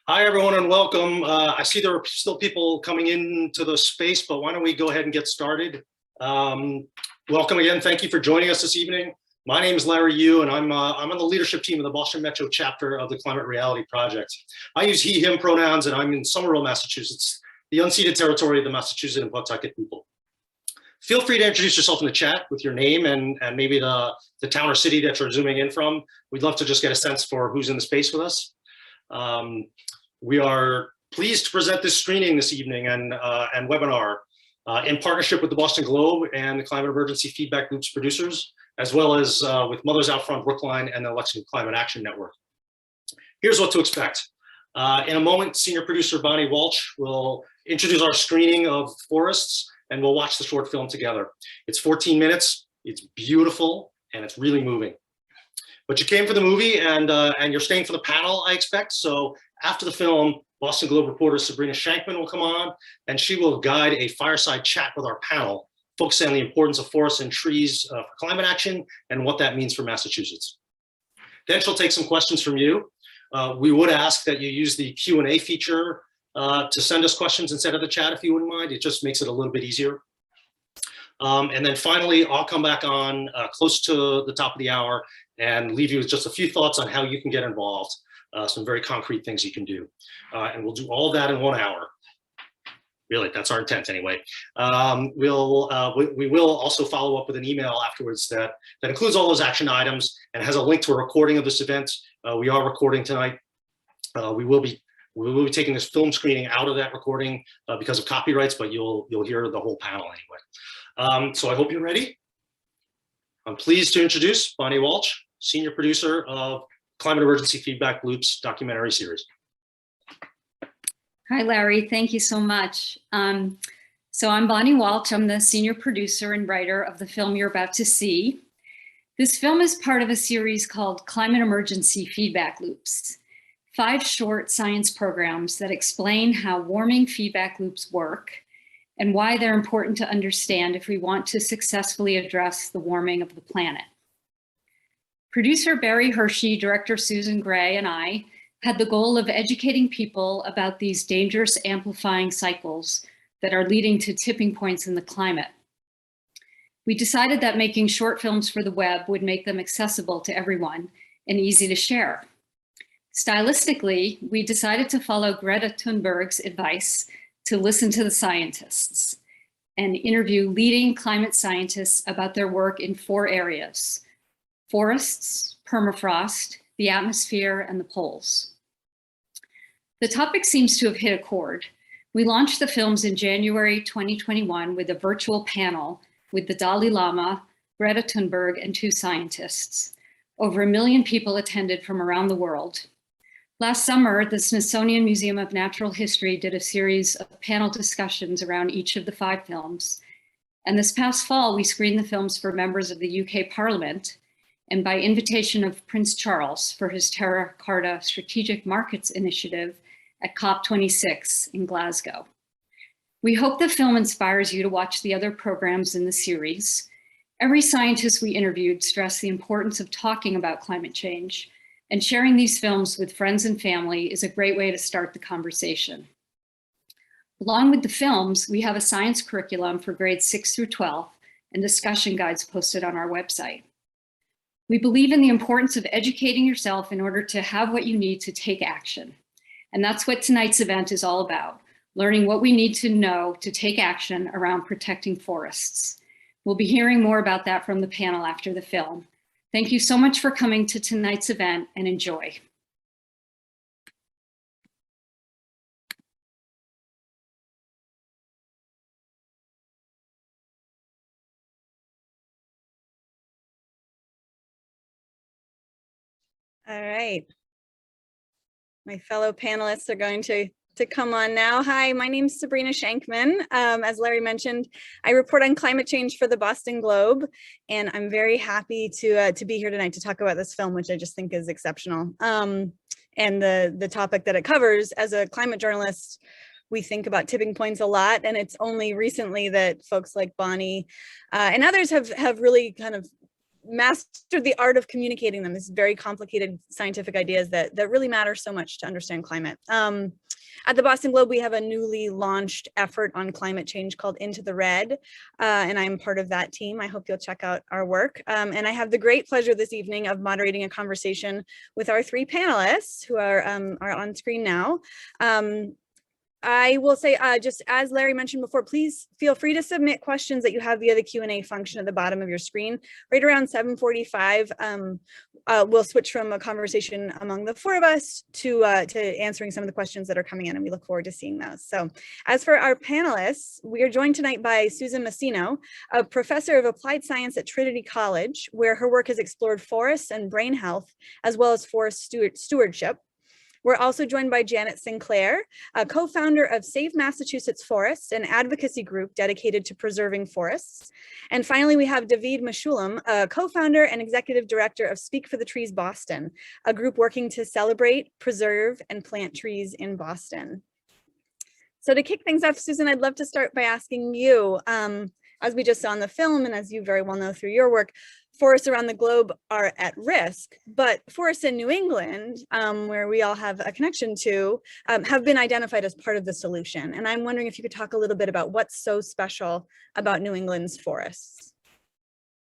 Hi, everyone, and welcome. I see there are still people coming into the space, but why don't we go ahead and get started? Welcome again. Thank you for joining us this evening. My name is Larry Yu, and I'm on the leadership team of the Boston Metro chapter of the Climate Reality Project. I use he, him pronouns, and I'm in Somerville, Massachusetts, the unceded territory of the Massachusetts and Pawtucket people. Feel free to introduce yourself in the chat with your name and maybe the town or city that you're zooming in from. We'd love to just get a sense for who's in the space with us. We are pleased to present this screening this evening and webinar in partnership with the Boston Globe and the Climate Emergency Feedback Loop's producers, as well as with Mothers Out Front Brookline and the Lexington Climate Action Network. Here's what to expect. In a moment, senior producer Bonnie Walsh will introduce our screening of forests, and we'll watch the short film together. It's 14 minutes, it's beautiful, and it's really moving. But you came for the movie and you're staying for the panel, I expect. So after the film, Boston Globe reporter Sabrina Shankman will come on, and she will guide a fireside chat with our panel, focusing on the importance of forests and trees for climate action and what that means for Massachusetts. Then she'll take some questions from you. We would ask that you use the Q&A feature to send us questions instead of the chat if you wouldn't mind. It just makes it a little bit easier. And then finally, I'll come back on close to the top of the hour and leave you with just a few thoughts on how you can get involved, some very concrete things you can do. And we'll do all of that in 1 hour. Really, that's our intent anyway. We will also follow up with an email afterwards that includes all those action items and has a link to a recording of this event. We are recording tonight. We will be taking this film screening out of that recording because of copyrights, but you'll hear the whole panel anyway. So I hope you're ready. I'm pleased to introduce Bonnie Walsh, senior producer of Climate Emergency Feedback Loop's documentary series. Hi, Larry. Thank you so much. So I'm Bonnie Walsh. I'm the senior producer and writer of the film you're about to see. This film is part of a series called Climate Emergency Feedback Loops, 5 short science programs that explain how warming feedback loops work and why they're important to understand if we want to successfully address the warming of the planet. Producer Barry Hershey, director Susan Gray, and I had the goal of educating people about these dangerous amplifying cycles that are leading to tipping points in the climate. We decided that making short films for the web would make them accessible to everyone and easy to share. Stylistically, we decided to follow Greta Thunberg's advice to listen to the scientists and interview leading climate scientists about their work in 4 areas: forests, permafrost, the atmosphere, and the poles. The topic seems to have hit a chord. We launched the films in January 2021 with a virtual panel with the Dalai Lama, Greta Thunberg, and 2 scientists. Over 1 million people attended from around the world. Last summer, the Smithsonian Museum of Natural History did a series of panel discussions around each of the 5 films. And this past fall, we screened the films for members of the UK Parliament and by invitation of Prince Charles for his Terra Carta Strategic Markets Initiative at COP26 in Glasgow. We hope the film inspires you to watch the other programs in the series. Every scientist we interviewed stressed the importance of talking about climate change, and sharing these films with friends and family is a great way to start the conversation. Along with the films, we have a science curriculum for grades 6 through 12 and discussion guides posted on our website. We believe in the importance of educating yourself in order to have what you need to take action. And that's what tonight's event is all about, learning what we need to know to take action around protecting forests. We'll be hearing more about that from the panel after the film. Thank you so much for coming to tonight's event and enjoy. All right. My fellow panelists are going to come on now. Hi, my name is Sabrina Shankman. As Larry mentioned, I report on climate change for the Boston Globe, and I'm very happy to be here tonight to talk about this film, which I just think is exceptional. And the topic that it covers. As a climate journalist, we think about tipping points a lot, and it's only recently that folks like Bonnie and others have really kind of mastered the art of communicating them. These very complicated scientific ideas that really matter so much to understand climate. At the Boston Globe, we have a newly launched effort on climate change called Into the Red, and I'm part of that team. I hope you'll check out our work. And I have the great pleasure this evening of moderating a conversation with our three panelists who are on screen now. I will say, just as Larry mentioned before, please feel free to submit questions that you have via the Q&A function at the bottom of your screen. Right around 7:45, we'll switch from a conversation among the four of us to answering some of the questions that are coming in, and we look forward to seeing those. So as for our panelists, we are joined tonight by Susan Masino, a professor of applied science at Trinity College, where her work has explored forests and brain health, as well as forest stewardship. We're also joined by Janet Sinclair, a co-founder of Save Massachusetts Forests, an advocacy group dedicated to preserving forests. And finally, we have David Meshoulam, a co-founder and executive director of Speak for the Trees Boston, a group working to celebrate, preserve, and plant trees in Boston. So to kick things off, Susan, I'd love to start by asking you, as we just saw in the film, and as you very well know through your work, forests around the globe are at risk, but forests in New England, where we all have a connection to, have been identified as part of the solution. And I'm wondering if you could talk a little bit about what's so special about New England's forests.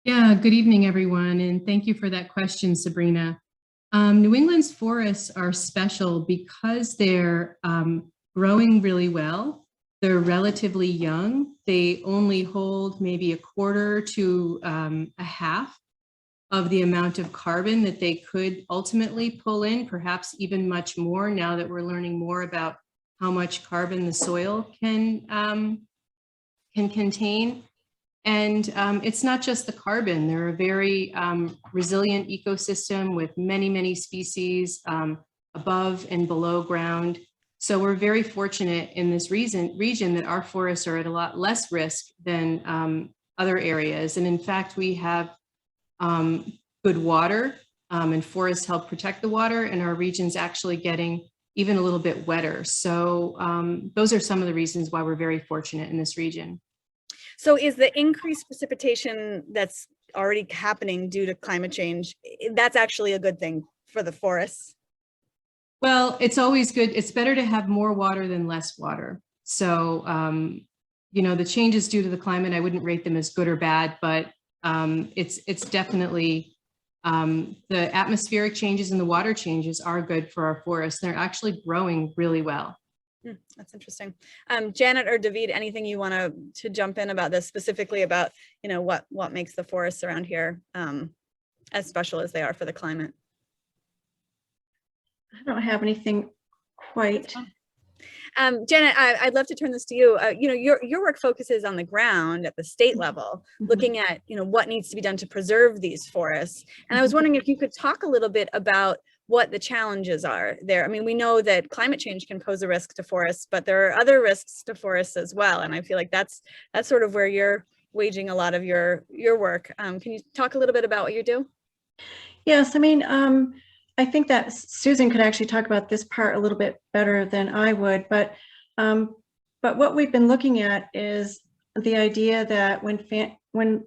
Yeah, good evening, everyone, and thank you for that question, Sabrina. New England's forests are special because they're growing really well. They're relatively young. They only hold maybe a quarter to a half of the amount of carbon that they could ultimately pull in, perhaps even much more now that we're learning more about how much carbon the soil can contain. And it's not just the carbon. They're a very resilient ecosystem with many, many species above and below ground. So we're very fortunate in this region that our forests are at a lot less risk than other areas. And in fact, we have good water and forests help protect the water, and our region's actually getting even a little bit wetter. So those are some of the reasons why we're very fortunate in this region. So is the increased precipitation that's already happening due to climate change, that's actually a good thing for the forests? Well, it's always good. It's better to have more water than less water. So, you know, the changes due to the climate, I wouldn't rate them as good or bad, but it's definitely the atmospheric changes and the water changes are good for our forests. They're actually growing really well. That's interesting. Janet or David, anything you want to jump in about this, specifically about, you know, what makes the forests around here as special as they are for the climate? I don't have anything quite. Janet, I'd love to turn this to you. You know, your work focuses on the ground at the state level, looking at, you know, what needs to be done to preserve these forests. And I was wondering if you could talk a little bit about what the challenges are there. I mean, we know that climate change can pose a risk to forests, but there are other risks to forests as well. And I feel like that's sort of where you're waging a lot of your work. Can you talk a little bit about what you do? Yes, I mean, I think that Susan could actually talk about this part a little bit better than I would, but what we've been looking at is the idea that when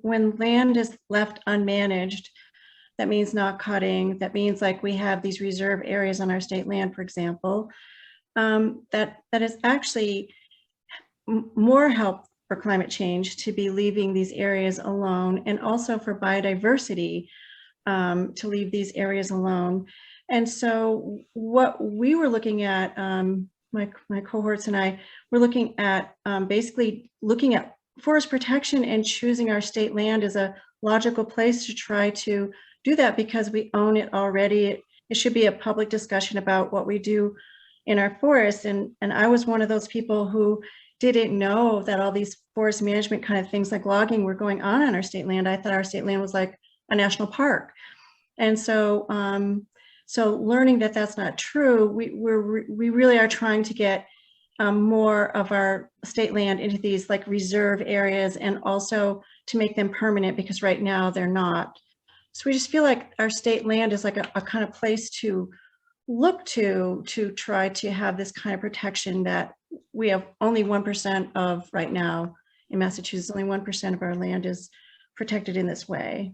land is left unmanaged, that means not cutting, that means like we have these reserve areas on our state land, for example, that is actually more help for climate change to be leaving these areas alone, and also for biodiversity to leave these areas alone. And so what we were looking at, my cohorts and I were looking at basically looking at forest protection and choosing our state land as a logical place to try to do that because we own it already. It should be a public discussion about what we do in our forests. And I was one of those people who didn't know that all these forest management kind of things like logging were going on our state land. I thought our state land was like a national park. And so, so learning that that's not true, we really are trying to get more of our state land into these like reserve areas and also to make them permanent because right now they're not. So we just feel like our state land is like a kind of place to look to try to have this kind of protection that we have only 1% of right now in Massachusetts. Only 1% of our land is protected in this way.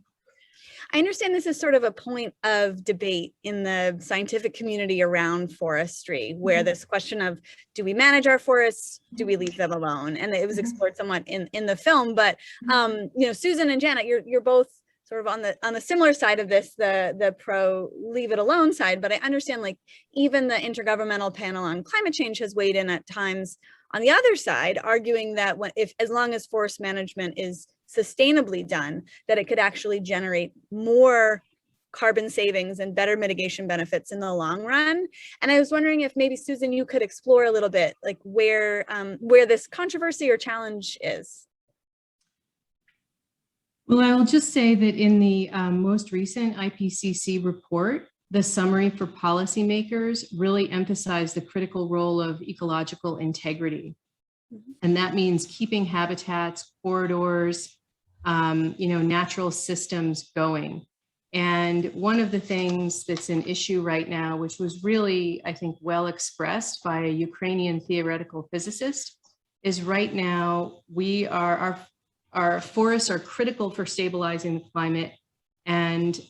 I understand this is sort of a point of debate in the scientific community around forestry, where this question of, do we manage our forests? Do we leave them alone? And it was explored somewhat in the film, but you know, Susan and Janet, you're both sort of on the similar side of this, the pro leave it alone side, but I understand like even the Intergovernmental Panel on Climate Change has weighed in at times on the other side, arguing that as long as forest management is sustainably done, that it could actually generate more carbon savings and better mitigation benefits in the long run. And I was wondering if maybe, Susan, you could explore a little bit like where this controversy or challenge is. Well, I'll just say that in the most recent IPCC report, the summary for policymakers really emphasized the critical role of ecological integrity. And that means keeping habitats, corridors, you know, natural systems going. And one of the things that's an issue right now, which was really, I think, well expressed by a Ukrainian theoretical physicist, is right now our forests are critical for stabilizing the climate, and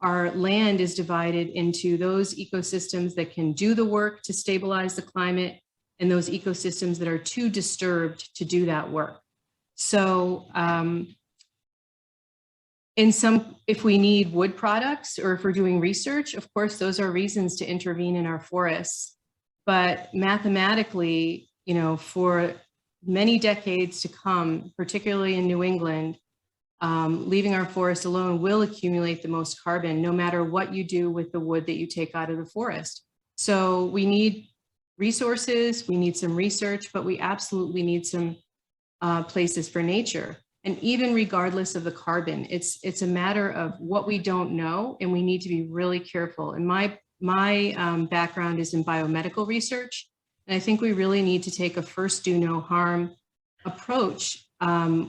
our land is divided into those ecosystems that can do the work to stabilize the climate and those ecosystems that are too disturbed to do that work. So if we need wood products or if we're doing research, of course, those are reasons to intervene in our forests. But mathematically, you know, for many decades to come, particularly in New England, leaving our forest alone will accumulate the most carbon, no matter what you do with the wood that you take out of the forest. So we need resources, we need some research, but we absolutely need some places for nature. And even regardless of the carbon, it's a matter of what we don't know, and we need to be really careful. And my background is in biomedical research, and I think we really need to take a first do no harm approach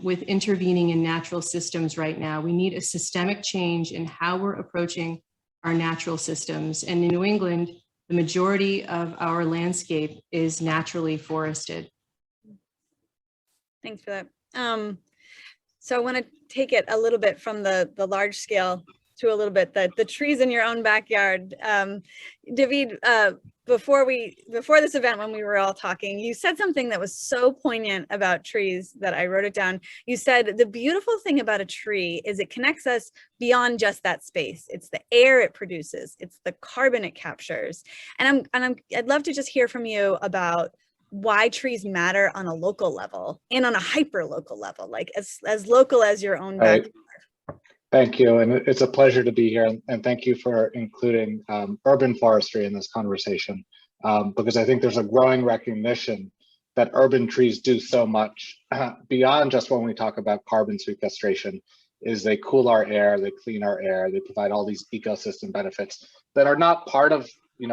with intervening in natural systems right now. We need a systemic change in how we're approaching our natural systems. And in New England, the majority of our landscape is naturally forested. Thanks for that. So I want to take it a little bit from the large scale to a little bit the trees in your own backyard. David, before this event, when we were all talking, you said something that was so poignant about trees that I wrote it down. You said the beautiful thing about a tree is it connects us beyond just that space. It's the air it produces, it's the carbon it captures. And I'd love to just hear from you about why trees matter on a local level and on a hyper local level, like as local as your own backyard. Thank you, and it's a pleasure to be here, and thank you for including urban forestry in this conversation, because I think there's a growing recognition that urban trees do so much beyond just when we talk about carbon sequestration. Is they cool our air, they clean our air, they provide all these ecosystem benefits that are not part of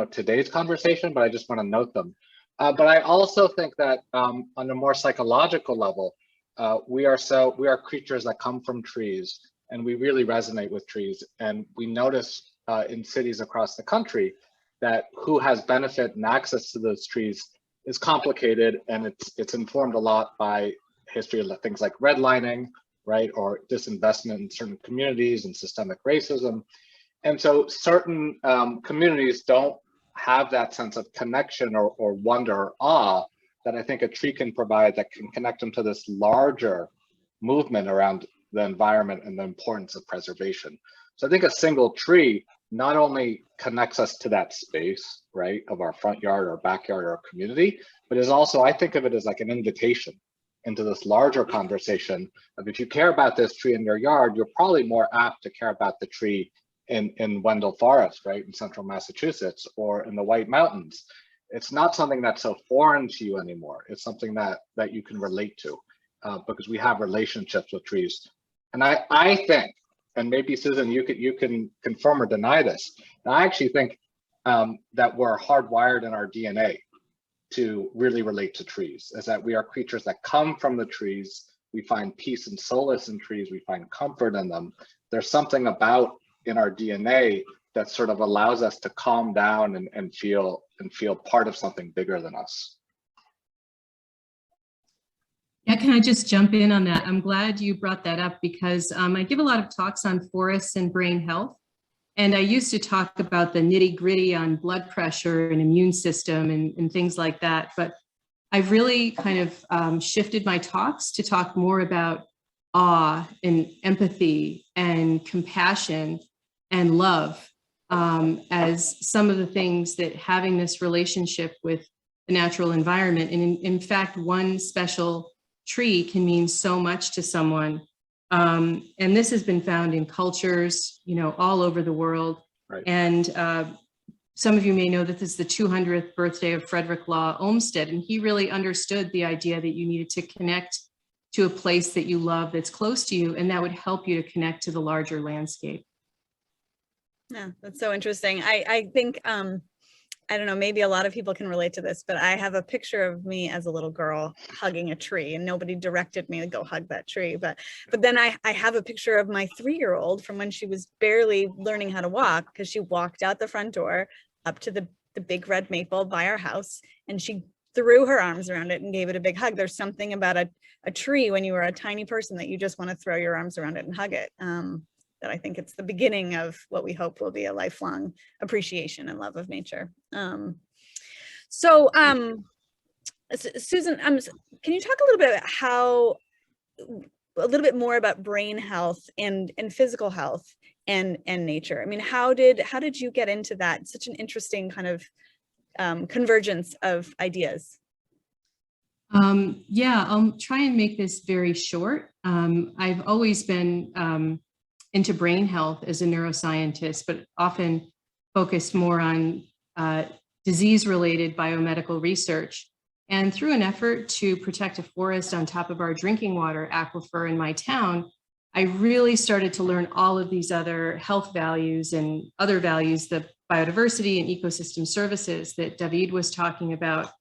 today's conversation, but I just want to note them. But I also think that on a more psychological level, we are creatures that come from trees, and we really resonate with trees. And we notice in cities across the country that who has benefit and access to those trees is complicated, and it's informed a lot by history of things like redlining, right, or disinvestment in certain communities and systemic racism. And so certain communities don't have that sense of connection or wonder or awe that I think a tree can provide, that can connect them to this larger movement around the environment and the importance of preservation. So I think a single tree not only connects us to that space, right, of our front yard or backyard or community, but is also, I think of it as like an invitation into this larger conversation of, if you care about this tree in your yard, you're probably more apt to care about the tree in Wendell Forest, right, in central Massachusetts, or in the White Mountains. It's not something that's so foreign to you anymore. It's something that you can relate to because we have relationships with trees. And I think, and maybe Susan, you can confirm or deny this, and I actually think that we're hardwired in our DNA to really relate to trees, is that we are creatures that come from the trees. We find peace and solace in trees. We find comfort in them. There's something about in our DNA that sort of allows us to calm down and feel part of something bigger than us. Yeah, can I just jump in on that? I'm glad you brought that up because I give a lot of talks on forests and brain health. And I used to talk about the nitty gritty on blood pressure and immune system and things like that. But I've really kind of shifted my talks to talk more about awe and empathy and compassion and love as some of the things that having this relationship with the natural environment. And in fact, one special tree can mean so much to someone. And this has been found in cultures, all over the world. Right. And some of you may know that this is the 200th birthday of Frederick Law Olmsted, and he really understood the idea that you needed to connect to a place that you love that's close to you, and that would help you to connect to the larger landscape. Yeah, that's so interesting. I think, I don't know, maybe a lot of people can relate to this, but I have a picture of me as a little girl hugging a tree, and nobody directed me to go hug that tree. But then I have a picture of my 3-year-old from when she was barely learning how to walk, because she walked out the front door up to the big red maple by our house, and she threw her arms around it and gave it a big hug. There's something about a tree when you are a tiny person that you just want to throw your arms around it and hug it. That I think it's the beginning of what we hope will be a lifelong appreciation and love of nature. Susan, can you talk a little bit about a little bit more about brain health and physical health and nature? I mean, how did you get into that? Such an interesting kind of convergence of ideas. Yeah, I'll try and make this very short. I've always been into brain health as a neuroscientist, but often focused more on disease-related biomedical research. And through an effort to protect a forest on top of our drinking water aquifer in my town, I really started to learn all of these other health values and other values, the biodiversity and ecosystem services that David was talking about.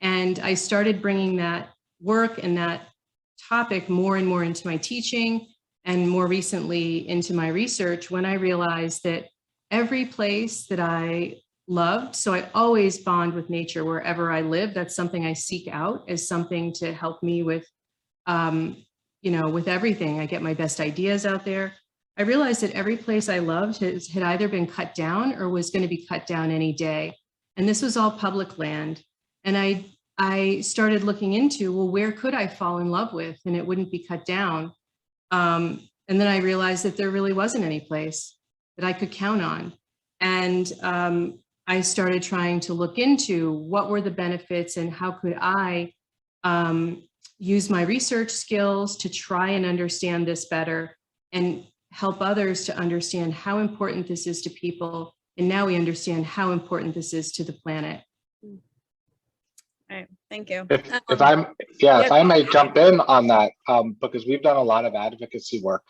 And I started bringing that work and that topic more and more into my teaching, and more recently into my research, when I realized that every place that I loved, so I always bond with nature wherever I live. That's something I seek out as something to help me with, with everything. I get my best ideas out there. I realized that every place I loved had either been cut down or was going to be cut down any day. And this was all public land. And I started looking into, well, where could I fall in love with and it wouldn't be cut down? And then I realized that there really wasn't any place that I could count on. And I started trying to look into what were the benefits and how could I use my research skills to try and understand this better and help others to understand how important this is to people. And now we understand how important this is to the planet. All right, thank you. If I may jump in on that, because we've done a lot of advocacy work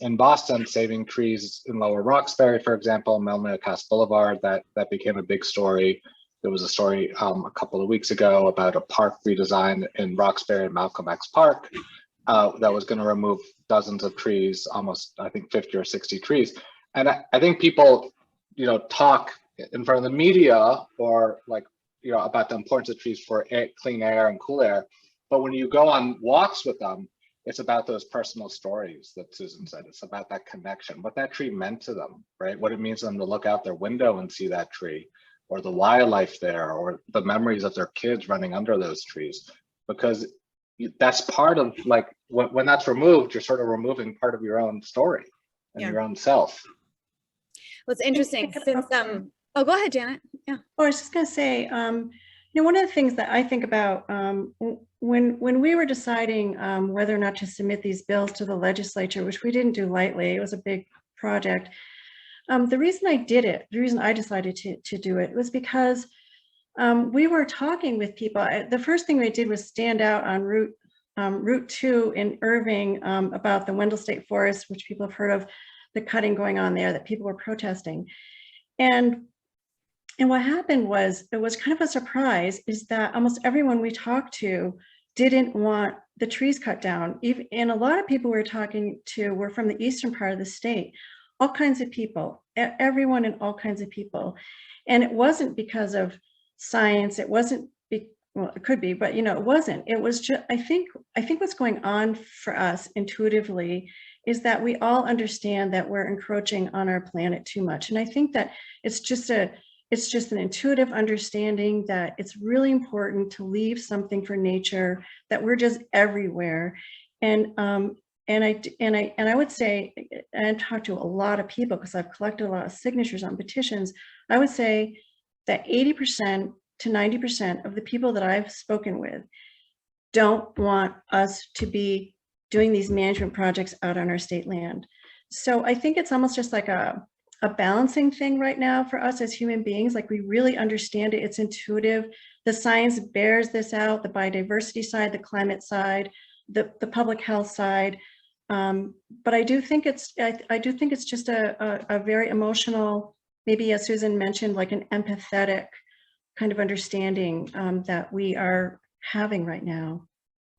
in Boston, saving trees in Lower Roxbury, for example, Melnea Boulevard, that became a big story. There was a story a couple of weeks ago about a park redesign in Roxbury and Malcolm X Park that was going to remove dozens of trees, almost, I think, 50 or 60 trees. And I think people, talk in front of the media or about the importance of trees for clean air and cool air. But when you go on walks with them, it's about those personal stories that Susan said. It's about that connection, what that tree meant to them, right? What it means to them to look out their window and see that tree, or the wildlife there, or the memories of their kids running under those trees. Because that's part of, when that's removed, you're sort of removing part of your own story and your own self. Well, it's interesting since, oh, go ahead, Janet. Yeah. Oh, I was just going to say, one of the things that I think about when we were deciding whether or not to submit these bills to the legislature, which we didn't do lightly, it was a big project. The reason I decided to do it was because we were talking with people. The first thing we did was stand out on Route 2 in Irving about the Wendell State Forest, which people have heard of, the cutting going on there that people were protesting. And what happened was, it was kind of a surprise, is that almost everyone we talked to didn't want the trees cut down. And a lot of people we were talking to were from the eastern part of the state, all kinds of people, everyone and all kinds of people. And it wasn't because of science. It wasn't well, it could be, but you know, it wasn't. It was just, I think what's going on for us intuitively is that we all understand that we're encroaching on our planet too much. And I think that it's just an intuitive understanding that it's really important to leave something for nature, that we're just everywhere. And I would say, and I've talked to a lot of people because I've collected a lot of signatures on petitions, I would say that 80% to 90% of the people that I've spoken with don't want us to be doing these management projects out on our state land. So I think it's almost just like a balancing thing right now for us as human beings. Like, we really understand it, it's intuitive. The science bears this out, the biodiversity side, the climate side, the public health side. But I do think it's just a very emotional, maybe as Susan mentioned, like an empathetic kind of understanding that we are having right now.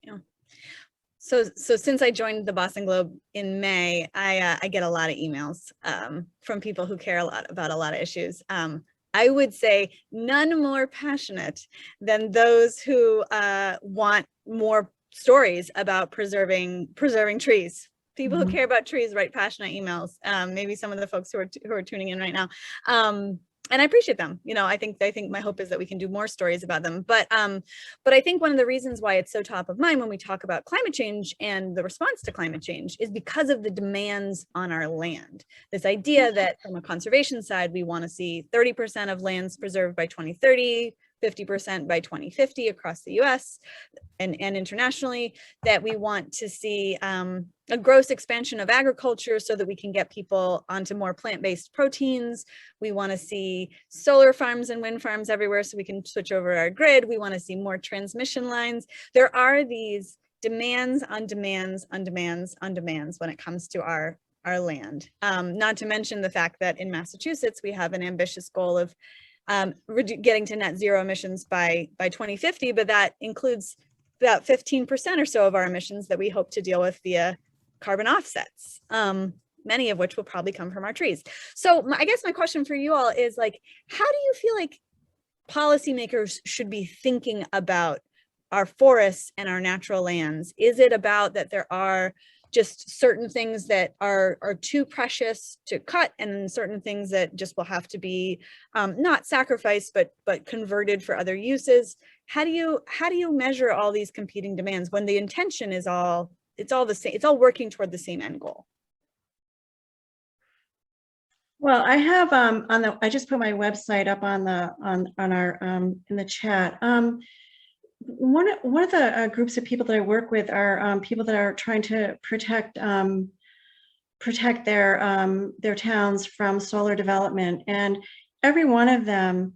Yeah. So since I joined the Boston Globe in May, I get a lot of emails from people who care a lot about a lot of issues. I would say none more passionate than those who want more stories about preserving trees. People who care about trees write passionate emails. Maybe some of the folks who are tuning in right now. And I appreciate them. You know, I think my hope is that we can do more stories about them. But I think one of the reasons why it's so top of mind when we talk about climate change and the response to climate change is because of the demands on our land. This idea that from a conservation side, we want to see 30% of lands preserved by 2030, 50% by 2050 across the US and internationally, that we want to see a gross expansion of agriculture so that we can get people onto more plant-based proteins. We want to see solar farms and wind farms everywhere so we can switch over our grid. We want to see more transmission lines. There are these demands on demands on demands on demands when it comes to our land. Not to mention the fact that in Massachusetts, we have an ambitious goal of getting to net zero emissions by 2050, but that includes about 15% or so of our emissions that we hope to deal with via carbon offsets, many of which will probably come from our trees. So I guess my question for you all is, like, how do you feel like policymakers should be thinking about our forests and our natural lands? Is it about that there are just certain things that are too precious to cut, and certain things that just will have to be not sacrificed but converted for other uses? How do you measure all these competing demands when the intention is it's all the same, it's all working toward the same end goal? Well, I have I just put my website up on our in the chat. One of the groups of people that I work with are people that are trying to protect their towns from solar development, and every one of them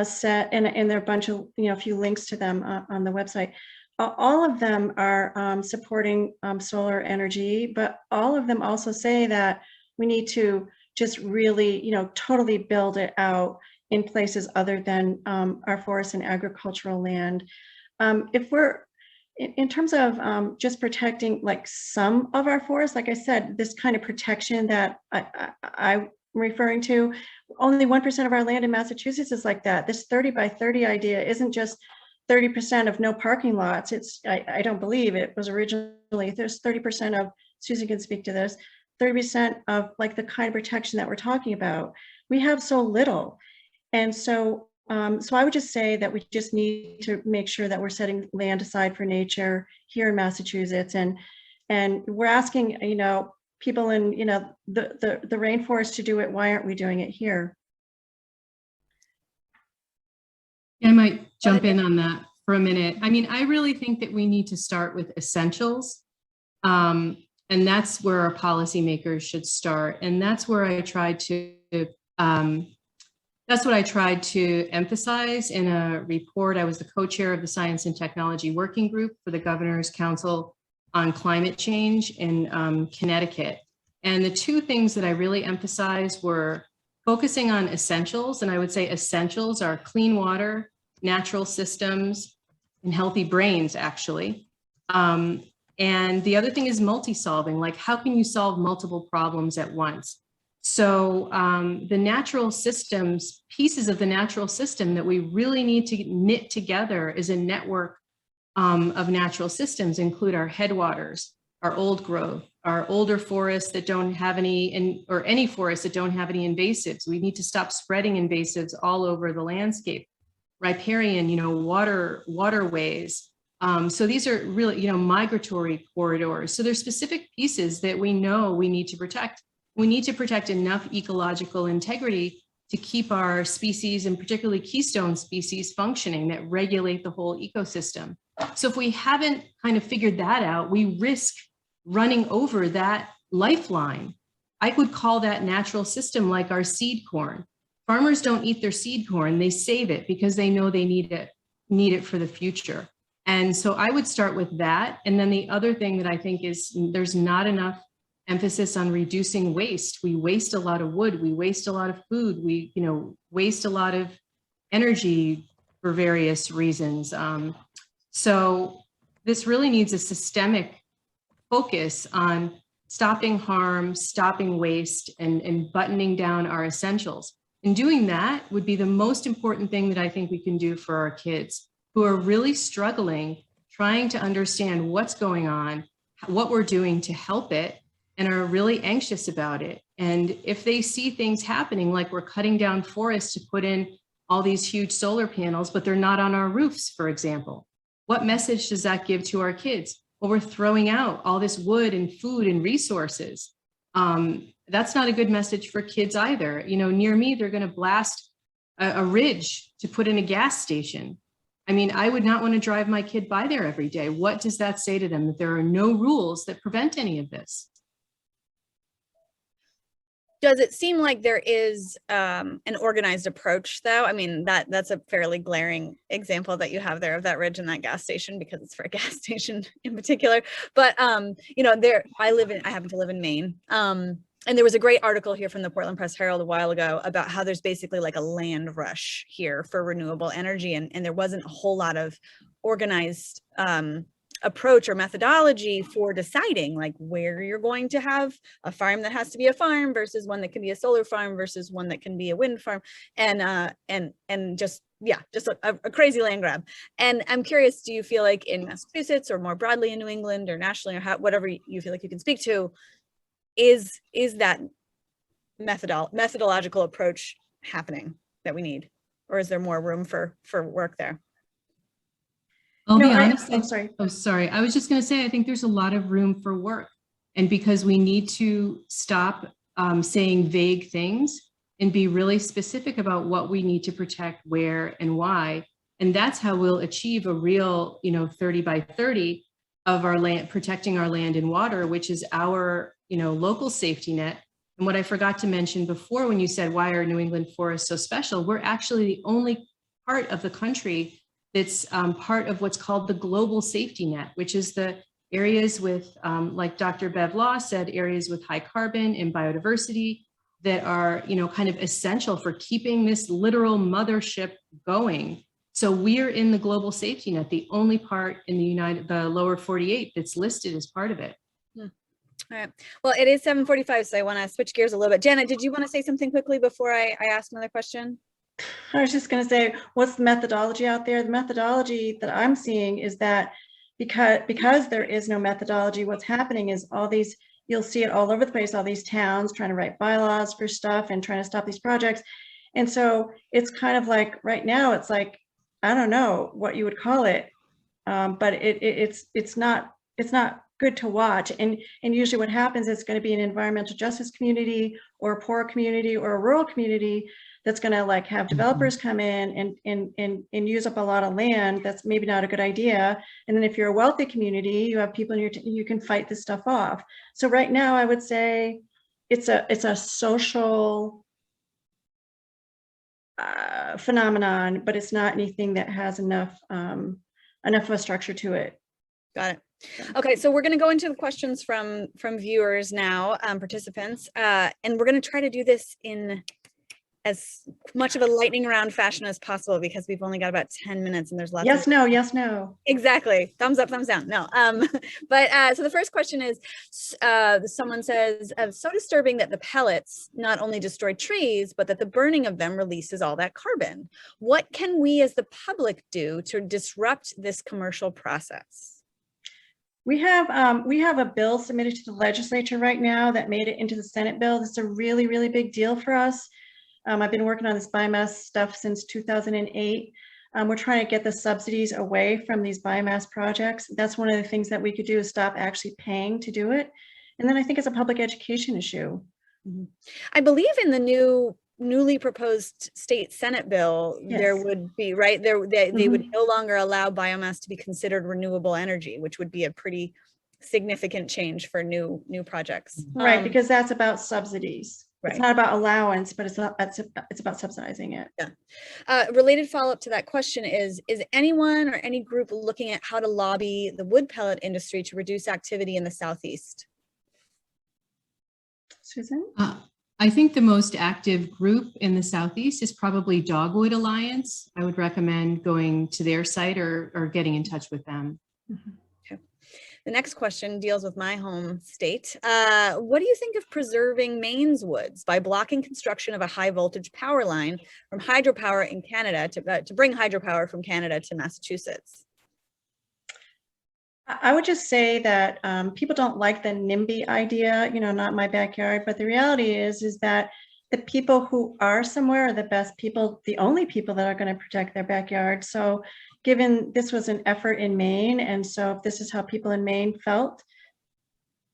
set, and there are a bunch of, a few links to them on the website. All of them are supporting solar energy, but all of them also say that we need to just really, totally build it out in places other than our forests and agricultural land. If we're in terms of just protecting like some of our forests, like I said, this kind of protection that I'm referring to, only 1% of our land in Massachusetts is like that. This 30 by 30 idea isn't just 30% of no parking lots. I don't believe it was originally, there's 30% of, Susan can speak to this, 30% of like the kind of protection that we're talking about. We have so little. And so I would just say that we just need to make sure that we're setting land aside for nature here in Massachusetts, and we're asking, people in, the rainforest to do it. Why aren't we doing it here? I might jump in on that for a minute. I mean, I really think that we need to start with essentials. And that's where our policymakers should start. And that's where I tried to that's what I tried to emphasize in a report. I was the co-chair of the Science and Technology Working Group for the Governor's Council on Climate Change in Connecticut. And the two things that I really emphasized were focusing on essentials. And I would say essentials are clean water, natural systems, and healthy brains, actually. And the other thing is multi-solving, like how can you solve multiple problems at once? So the natural systems, pieces of the natural system that we really need to knit together as a network of natural systems include our headwaters, our old growth, our older forests that don't have any, or any forests that don't have any invasives. We need to stop spreading invasives all over the landscape. Riparian, waterways. So these are really, migratory corridors. So there's specific pieces that we know we need to protect. We need to protect enough ecological integrity to keep our species, and particularly keystone species, functioning that regulate the whole ecosystem. So if we haven't kind of figured that out, we risk running over that lifeline. I would call that natural system like our seed corn. Farmers don't eat their seed corn, they save it because they know they need it for the future. And so I would start with that. And then the other thing that I think is there's not enough emphasis on reducing waste. We waste a lot of wood, we waste a lot of food, we waste a lot of energy for various reasons. So this really needs a systemic focus on stopping harm, stopping waste, and buttoning down our essentials. And doing that would be the most important thing that I think we can do for our kids who are really struggling, trying to understand what's going on, what we're doing to help it, and are really anxious about it. And if they see things happening, like we're cutting down forests to put in all these huge solar panels, but they're not on our roofs, for example, what message does that give to our kids? Well, we're throwing out all this wood and food and resources. That's not a good message for kids either. Near me, they're going to blast a ridge to put in a gas station. I mean, I would not want to drive my kid by there every day. What does that say to them? That there are no rules that prevent any of this? Does it seem like there is an organized approach, though? I mean, that's a fairly glaring example that you have there of that ridge and that gas station, because it's for a gas station in particular. But I happen to live in Maine. And there was a great article here from the Portland Press Herald a while ago about how there's basically like a land rush here for renewable energy, and there wasn't a whole lot of organized approach or methodology for deciding like where you're going to have a farm that has to be a farm versus one that can be a solar farm versus one that can be a wind farm, and just a crazy land grab. And I'm curious, do you feel like in Massachusetts or more broadly in New England or nationally, or whatever you feel like you can speak to, is that methodological approach happening that we need, or is there more room for work there? I'll be honest. Sorry. I was just going to say, I think there's a lot of room for work, and because we need to stop saying vague things and be really specific about what we need to protect, where and why. And that's how we'll achieve a real, 30 by 30 of our land, protecting our land and water, which is our, local safety net. And what I forgot to mention before, when you said, why are New England forests so special? We're actually the only part of the country that's part of what's called the global safety net, which is the areas with, like Dr. Bev Law said, areas with high carbon and biodiversity that are, kind of essential for keeping this literal mothership going. So we're in the global safety net, the only part in the lower 48 that's listed as part of it. All right. Well, it is 7:45, so I want to switch gears a little bit. Janet, did you want to say something quickly before I ask another question? I was just going to say, what's the methodology out there? The methodology that I'm seeing is that because there is no methodology, what's happening is all these, you'll see it all over the place, all these towns trying to write bylaws for stuff and trying to stop these projects. And so it's kind of like right now, it's like, I don't know what you would call it, but it's not good to watch. And usually what happens is it's going to be an environmental justice community or a poor community or a rural community that's going to like have developers come in and use up a lot of land. That's maybe not a good idea. And then if you're a wealthy community, you have people in you can fight this stuff off. So right now I would say it's a social phenomenon, but it's not anything that has enough of a structure to it. Got it. Okay, so we're going to go into the questions from viewers now, participants, and we're going to try to do this in as much of a lightning round fashion as possible because we've only got about 10 minutes and there's lots Yes, of no, yes, no. Exactly. Thumbs up, thumbs down. No. But so the first question is, someone says, so disturbing that the pellets not only destroy trees, but that the burning of them releases all that carbon. What can we as the public do to disrupt this commercial process? We have a bill submitted to the legislature right now that made it into the Senate bill. This is a really, really big deal for us. I've been working on this biomass stuff since 2008. We're trying to get the subsidies away from these biomass projects. That's one of the things that we could do is stop actually paying to do it. And then I think it's a public education issue. Mm-hmm. I believe in the newly proposed state Senate bill, Yes. there would be, right, they Mm-hmm. would no longer allow biomass to be considered renewable energy, which would be a pretty significant change for new projects. Right, because that's about subsidies. Right. It's not about allowance, but it's about subsidizing it. Yeah. Related follow-up to that question is anyone or any group looking at how to lobby the wood pellet industry to reduce activity in the Southeast? Susan? I think the most active group in the Southeast is probably Dogwood Alliance. I would recommend going to their site or getting in touch with them. Mm-hmm. The next question deals with my home state. What do you think of preserving Maine's woods by blocking construction of a high voltage power line from hydropower in Canada to bring hydropower from Canada to Massachusetts? I would just say that people don't like the NIMBY idea, not my backyard, but the reality is that the people who are somewhere are the best people, the only people that are going to protect their backyard. So given this was an effort in Maine, and so if this is how people in Maine felt,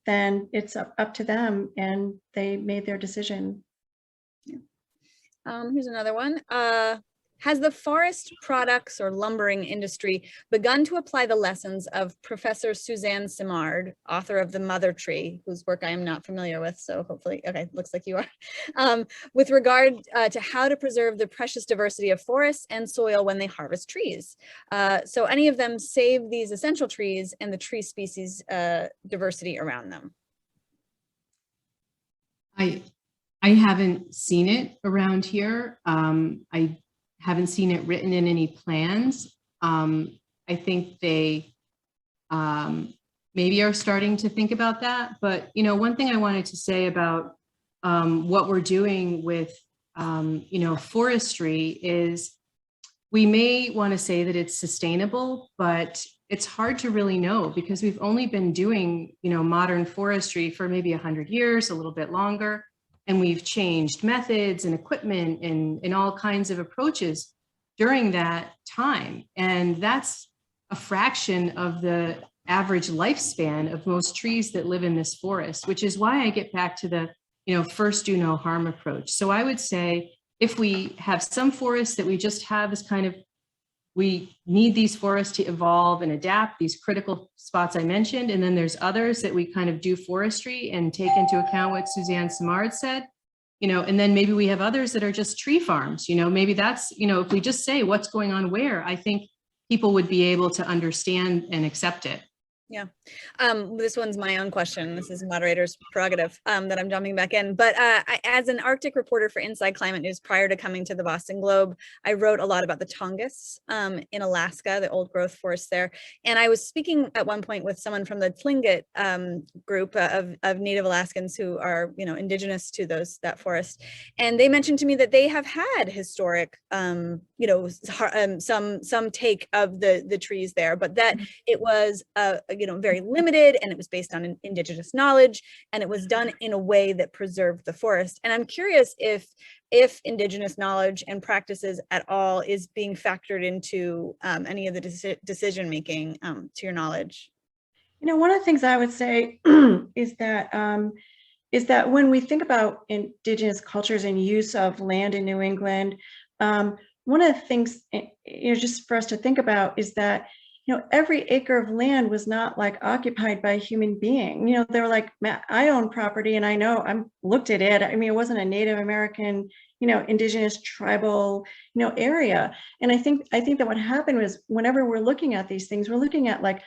then it's up to them, and they made their decision. Here's another one. Has the forest products or lumbering industry begun to apply the lessons of Professor Suzanne Simard, author of The Mother Tree, whose work I am not familiar with, so hopefully, okay, looks like you are, with regard to how to preserve the precious diversity of forests and soil when they harvest trees? So any of them save these essential trees and the tree species diversity around them? I haven't seen it around here. I haven't seen it written in any plans. I think they maybe are starting to think about that. But, one thing I wanted to say about what we're doing with, forestry is we may want to say that it's sustainable, but it's hard to really know because we've only been doing, modern forestry for maybe 100 years, a little bit longer. And we've changed methods and equipment and all kinds of approaches during that time. And that's a fraction of the average lifespan of most trees that live in this forest, which is why I get back to the, first do no harm approach. So I would say if we have some forests that we just have as kind of, we need these forests to evolve and adapt, these critical spots I mentioned, and then there's others that we kind of do forestry and take into account what Suzanne Simard said, and then maybe we have others that are just tree farms, maybe that's, if we just say what's going on where, I think people would be able to understand and accept it. Yeah, this one's my own question. This is moderator's prerogative that I'm jumping back in. But as an Arctic reporter for Inside Climate News prior to coming to the Boston Globe, I wrote a lot about the Tongass in Alaska, the old growth forest there. And I was speaking at one point with someone from the Tlingit group of Native Alaskans who are, indigenous to that forest. And they mentioned to me that they have had historic, some take of the trees there, but that it was very limited, and it was based on indigenous knowledge, and it was done in a way that preserved the forest. And I'm curious if indigenous knowledge and practices at all is being factored into any of the decision making, to your knowledge. One of the things I would say is that when we think about indigenous cultures and use of land in New England, one of the things, just for us to think about is that every acre of land was not like occupied by a human being. They were like, I own property and I know, I looked at it. I mean, it wasn't a Native American, indigenous tribal, area. And I think that what happened was whenever we're looking at these things, we're looking at like,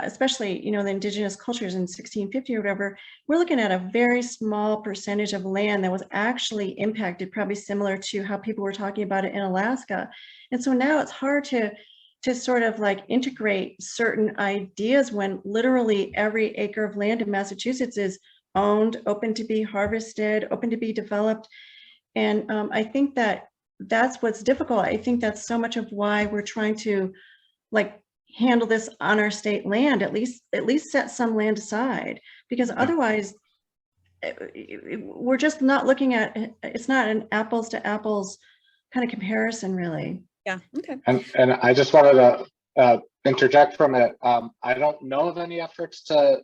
especially, you know, the indigenous cultures in 1650 or whatever, we're looking at a very small percentage of land that was actually impacted, probably similar to how people were talking about it in Alaska. And so now it's hard to sort of like integrate certain ideas when literally every acre of land in Massachusetts is owned, open to be harvested, open to be developed. And I think that's what's difficult. I think that's so much of why we're trying to like handle this on our state land, at least set some land aside, because otherwise we're just not looking at, it's not an apples to apples kind of comparison really. Yeah, okay. And I just wanted to interject from it. I don't know of any efforts to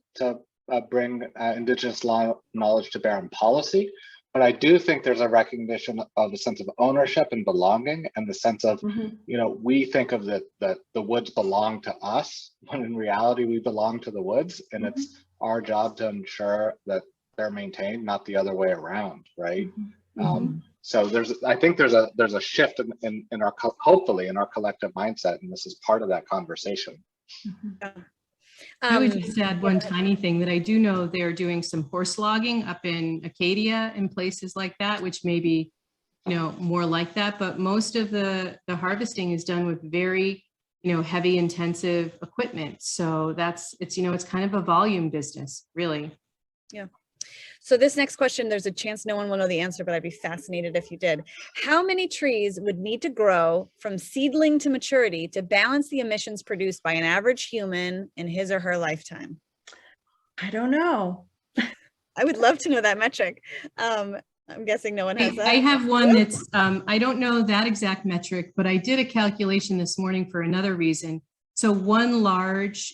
bring Indigenous law knowledge to bear in policy, but I do think there's a recognition of a sense of ownership and belonging, and the sense of, you know, we think of that the woods belong to us, when in reality we belong to the woods, and it's our job to ensure that they're maintained, not the other way around, right? So I think there's a shift in our, hopefully in our collective mindset, and this is part of that conversation. I would just add one tiny thing, that I do know they're doing some horse logging up in Acadia and places like that, which may be, you know, more like that. But most of the harvesting is done with very, you know, heavy intensive equipment. So it's, you know, it's kind of a volume business, really. Yeah. So this next question, there's a chance no one will know the answer, but I'd be fascinated if you did. How many trees would need to grow from seedling to maturity to balance the emissions produced by an average human in his or her lifetime? I don't know. I would love to know that metric. I'm guessing no one has that. I have one that's, I don't know that exact metric, but I did a calculation this morning for another reason. So one large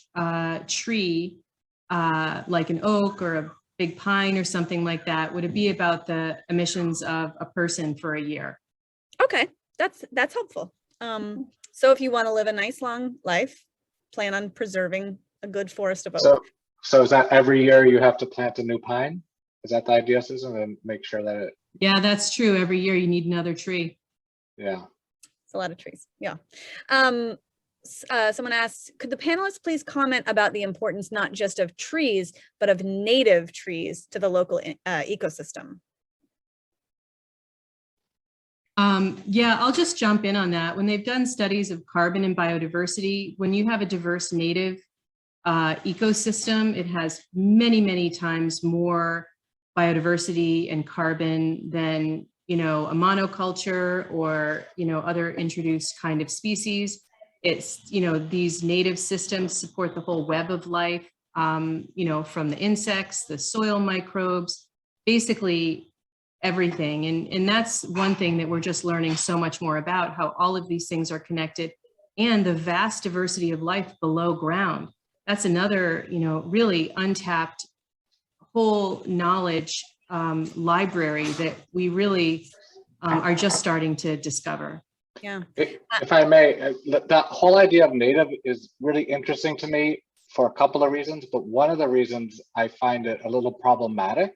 tree, like an oak or a big pine or something like that, would it be about the emissions of a person for a year? Okay, that's helpful. So if you want to live a nice long life, plan on preserving a good forest of oak. So is that every year you have to plant a new pine? Is that the idea, Susan? And make sure that it... Yeah, that's true. Every year you need another tree. Yeah. It's a lot of trees. Yeah. Someone asked, could the panelists please comment about the importance not just of trees, but of native trees to the local ecosystem? Yeah, I'll just jump in on that. When they've done studies of carbon and biodiversity, when you have a diverse native ecosystem, it has many, many times more biodiversity and carbon than, you know, a monoculture or, you know, other introduced kind of species. It's, you know, these native systems support the whole web of life, you know, from the insects, the soil microbes, basically everything. And that's one thing that we're just learning so much more about, how all of these things are connected, and the vast diversity of life below ground. That's another, you know, really untapped whole knowledge library that we really are just starting to discover. Yeah. If I may, that whole idea of native is really interesting to me for a couple of reasons, but one of the reasons I find it a little problematic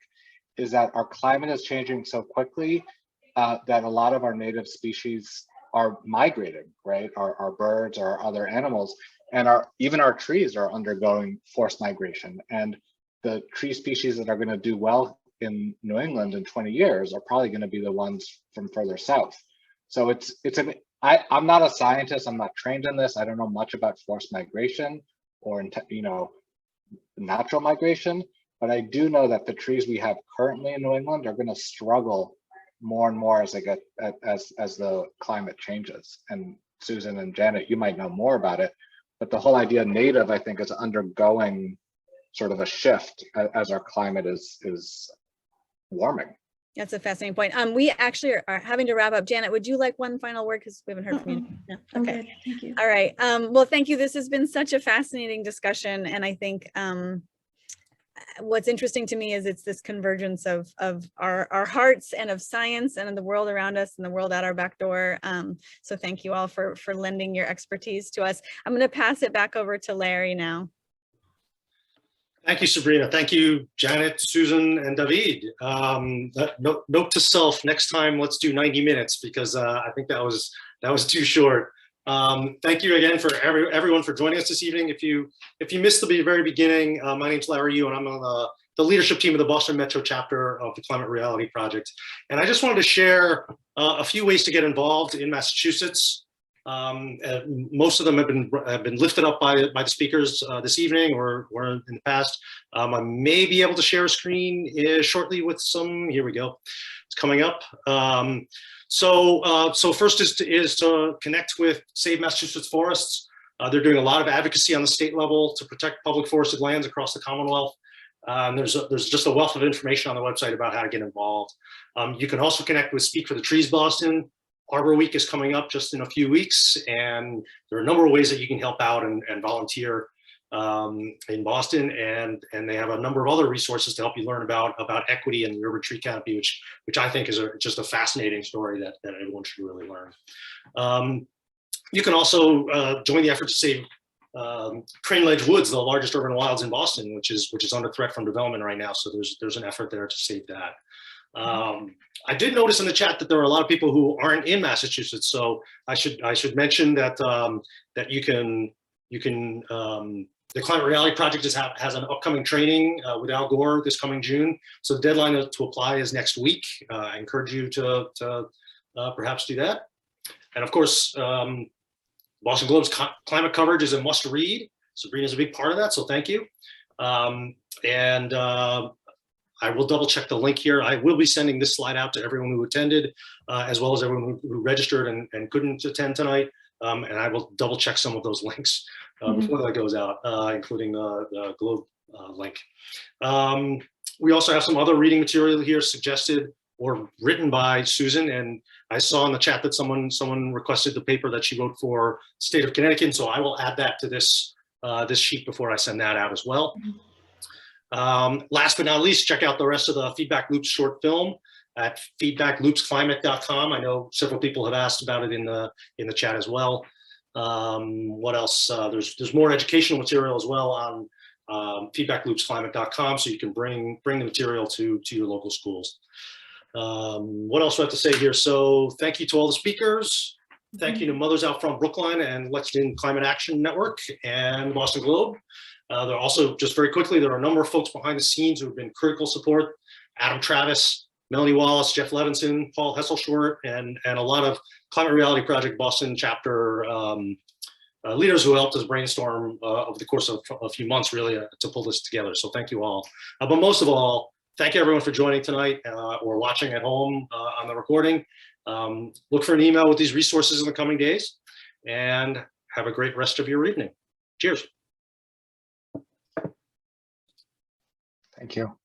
is that our climate is changing so quickly that a lot of our native species are migrating, right? Our birds, our other animals, and even our trees are undergoing forced migration. And the tree species that are going to do well in New England in 20 years are probably going to be the ones from further south. So I'm not a scientist. I'm not trained in this. I don't know much about forced migration or, you know, natural migration, but I do know that the trees we have currently in New England are going to struggle more and more as they get as the climate changes. And Susan and Janet, you might know more about it, but the whole idea of native, I think, is undergoing sort of a shift as our climate is warming. That's a fascinating point. We actually are having to wrap up. Janet, would you like one final word? Because we haven't heard from you. No? Okay. Okay, thank you. All right. Well, thank you. This has been such a fascinating discussion. And I think what's interesting to me is it's this convergence of our hearts and of science and of the world around us and the world out our back door. So thank you all for lending your expertise to us. I'm going to pass it back over to Larry now. Thank you, Sabrina. Thank you, Janet, Susan, and David. Note to self: next time, let's do 90 minutes because I think that was too short. Thank you again for everyone for joining us this evening. If you missed the very beginning, my name's Larry Yu, and I'm on the leadership team of the Boston Metro chapter of the Climate Reality Project. And I just wanted to share a few ways to get involved in Massachusetts. Most of them have been lifted up by the speakers this evening or in the past. I may be able to share a screen shortly with some. Here we go. It's coming up. So first is to connect with Save Massachusetts Forests. They're doing a lot of advocacy on the state level to protect public forested lands across the Commonwealth. There's just a wealth of information on the website about how to get involved. You can also connect with Speak for the Trees Boston. Arbor Week is coming up just in a few weeks, and there are a number of ways that you can help out and volunteer in Boston, and they have a number of other resources to help you learn about equity and the urban tree canopy, which I think is just a fascinating story that everyone should really learn. You can also join the effort to save Crane Ledge Woods, the largest urban wilds in Boston, which is under threat from development right now. So there's an effort there to save that. I did notice in the chat that there are a lot of people who aren't in Massachusetts, so I should mention that that you can the Climate Reality Project has an upcoming training with Al Gore this coming June. So the deadline to apply is next week. I encourage you to perhaps do that. And of course, Boston Globe's climate coverage is a must read. Sabrina's a big part of that, so thank you. I will double check the link here. I will be sending this slide out to everyone who attended, as well as everyone who registered and couldn't attend tonight. And I will double check some of those links before that goes out, including the Globe link. We also have some other reading material here suggested or written by Susan, and I saw in the chat that someone requested the paper that she wrote for State of Connecticut, so I will add that to this sheet before I send that out as well. Last but not least, check out the rest of the Feedback Loops short film at feedbackloopsclimate.com. I know several people have asked about it in the chat as well. What else? There's more educational material as well on feedbackloopsclimate.com, so you can bring the material to your local schools. What else do I have to say here? So thank you to all the speakers. Thank you to Mothers Out Front Brookline and Lexington Climate Action Network and the Boston Globe. There are also, just very quickly, there are a number of folks behind the scenes who have been critical support. Adam Travis, Melanie Wallace, Jeff Levinson, Paul Hesselshort, and a lot of Climate Reality Project Boston chapter leaders who helped us brainstorm over the course of a few months, really, to pull this together. So thank you all. But most of all, thank you everyone for joining tonight or watching at home on the recording. Look for an email with these resources in the coming days, and have a great rest of your evening. Cheers. Thank you.